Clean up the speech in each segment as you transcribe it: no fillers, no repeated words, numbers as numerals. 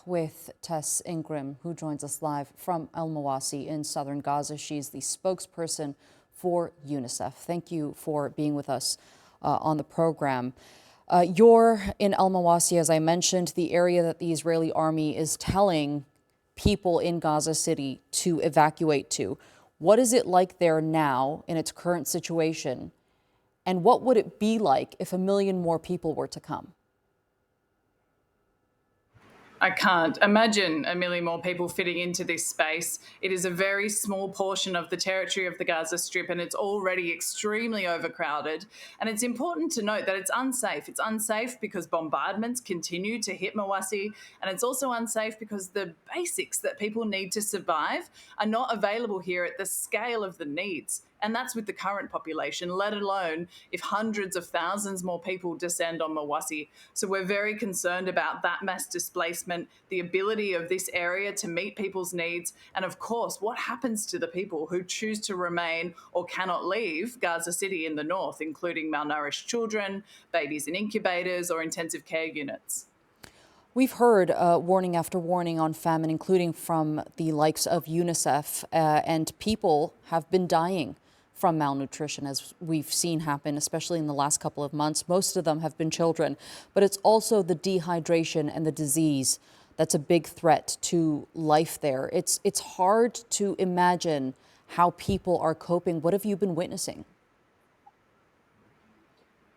with Tess Ingram, who joins us live from al-Mawasi in southern Gaza. She's the spokesperson for UNICEF. Thank you for being with us on the program. You're in al-Mawasi, as I mentioned, the area that the Israeli army is telling people in Gaza City to evacuate to. What is it like there now in its current situation? And what would it be like if 1 million more people were to come? I can't imagine 1 million more people fitting into this space. It is a very small portion of the territory of the Gaza Strip, and it's already extremely overcrowded. And it's important to note that it's unsafe. It's unsafe because bombardments continue to hit Mawasi, and it's also unsafe because the basics that people need to survive are not available here at the scale of the needs. And that's with the current population, let alone if hundreds of thousands more people descend on Mawasi. So we're very concerned about that mass displacement, the ability of this area to meet people's needs, and of course, what happens to the people who choose to remain or cannot leave Gaza City in the north, including malnourished children, babies in incubators, or intensive care units. We've heard warning after warning on famine, including from the likes of UNICEF, and people have been dying from malnutrition, as we've seen happen, especially in the last couple of months. Most of them have been children, but it's also the dehydration and the disease that's a big threat to life there. It's hard to imagine how people are coping. What have you been witnessing?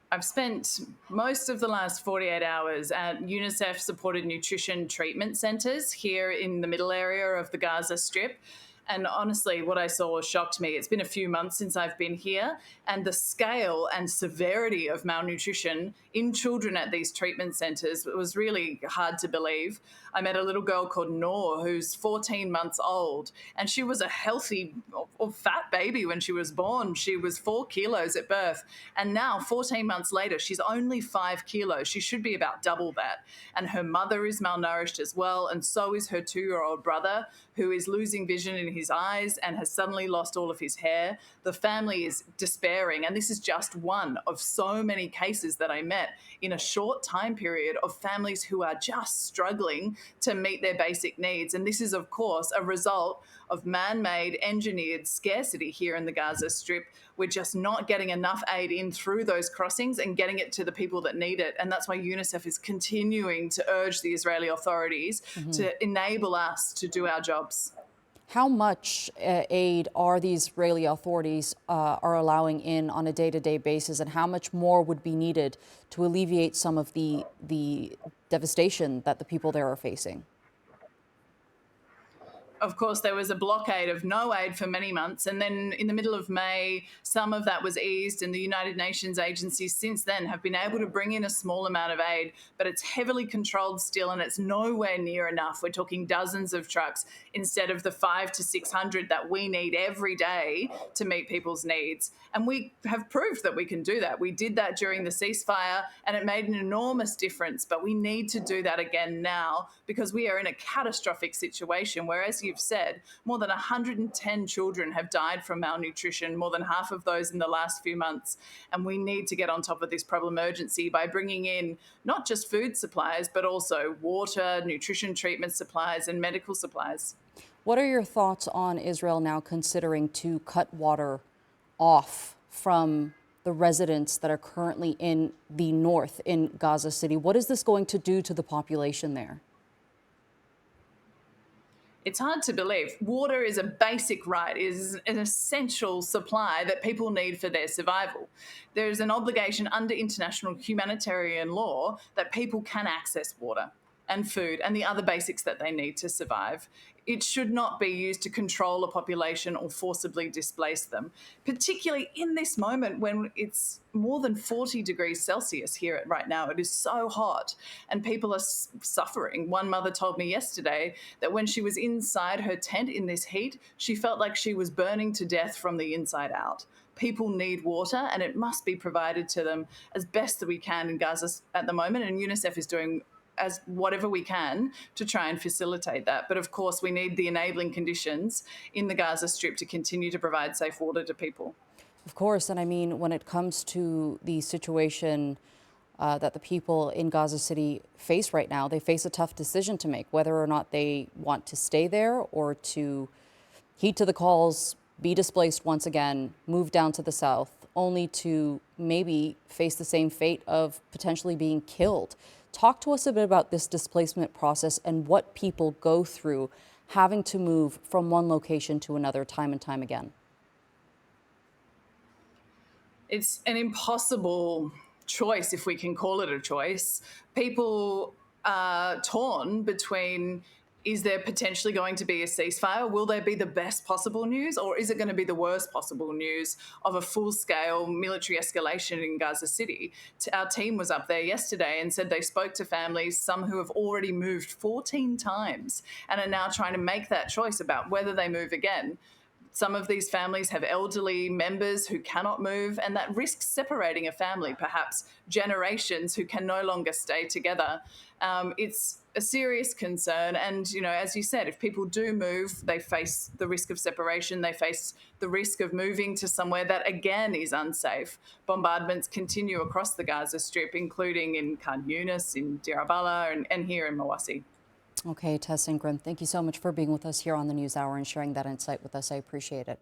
I've spent most of the last 48 hours at UNICEF-supported nutrition treatment centres here in the middle area of the Gaza Strip. And honestly, what I saw shocked me. It's been a few months since I've been here, and the scale and severity of malnutrition in children at these treatment centres was really hard to believe. I met a little girl called Noor, who's 14 months old, and she was a healthy or fat baby when she was born. She was 4 kilos at birth, and now 14 months later, she's only 5 kilos. She should be about double that. And her mother is malnourished as well, and so is her 2-year-old brother, who is losing vision in his eyes and has suddenly lost all of his hair. The family is despairing, and this is just one of so many cases that I met in a short time period of families who are just struggling to meet their basic needs. And this is, of course, a result of man-made, engineered scarcity here in the Gaza Strip. We're just not getting enough aid in through those crossings and getting it to the people that need it. And that's why UNICEF is continuing to urge the Israeli authorities to enable us to do our jobs. How much aid are the Israeli authorities are allowing in on a day-to-day basis, and how much more would be needed to alleviate some of the devastation that the people there are facing? Of course, there was a blockade of no aid for many months. And then in the middle of May, some of that was eased, and the United Nations agencies since then have been able to bring in a small amount of aid, but it's heavily controlled still, and it's nowhere near enough. We're talking dozens of trucks instead of the 500 to 600 that we need every day to meet people's needs. And we have proved that we can do that. We did that during the ceasefire, and it made an enormous difference. But we need to do that again now, because we are in a catastrophic situation where, as you've said, more than 110 children have died from malnutrition, more than half of those in the last few months. And we need to get on top of this problem urgency by bringing in not just food supplies, but also water, nutrition treatment supplies, and medical supplies. What are your thoughts on Israel now considering to cut water off from the residents that are currently in the north in Gaza City? What is this going to do to the population there? It's hard to believe. Water is a basic right, is an essential supply that people need for their survival. There is an obligation under international humanitarian law that people can access water and food and the other basics that they need to survive. It should not be used to control a population or forcibly displace them, particularly in this moment when it's more than 40 degrees Celsius here right now. It is so hot and people are suffering. One mother told me yesterday that when she was inside her tent in this heat, she felt like she was burning to death from the inside out. People need water, and it must be provided to them as best that we can in Gaza at the moment, and UNICEF is doing as whatever we can to try and facilitate that. But of course, we need the enabling conditions in the Gaza Strip to continue to provide safe water to people. Of course, and I mean, when it comes to the situation that the people in Gaza City face right now. They face a tough decision to make, whether or not they want to stay there or to heed to the calls, be displaced once again, move down to the south, only to maybe face the same fate of potentially being killed. Talk to us a bit about this displacement process and what people go through having to move from one location to another time and time again. It's an impossible choice, if we can call it a choice. People are torn between, is there potentially going to be a ceasefire? Will there be the best possible news, or is it going to be the worst possible news of a full-scale military escalation in Gaza City? Our team was up there yesterday and said they spoke to families, some who have already moved 14 times and are now trying to make that choice about whether they move again. Some of these families have elderly members who cannot move, and that risks separating a family, perhaps generations who can no longer stay together. It's a serious concern. And, you know, as you said, if people do move, they face the risk of separation. They face the risk of moving to somewhere that, again, is unsafe. Bombardments continue across the Gaza Strip, including in Khan Younis, in Deir al-Balah, and here in Mawasi. Okay, Tess Ingram, thank you so much for being with us here on the NewsHour and sharing that insight with us. I appreciate it.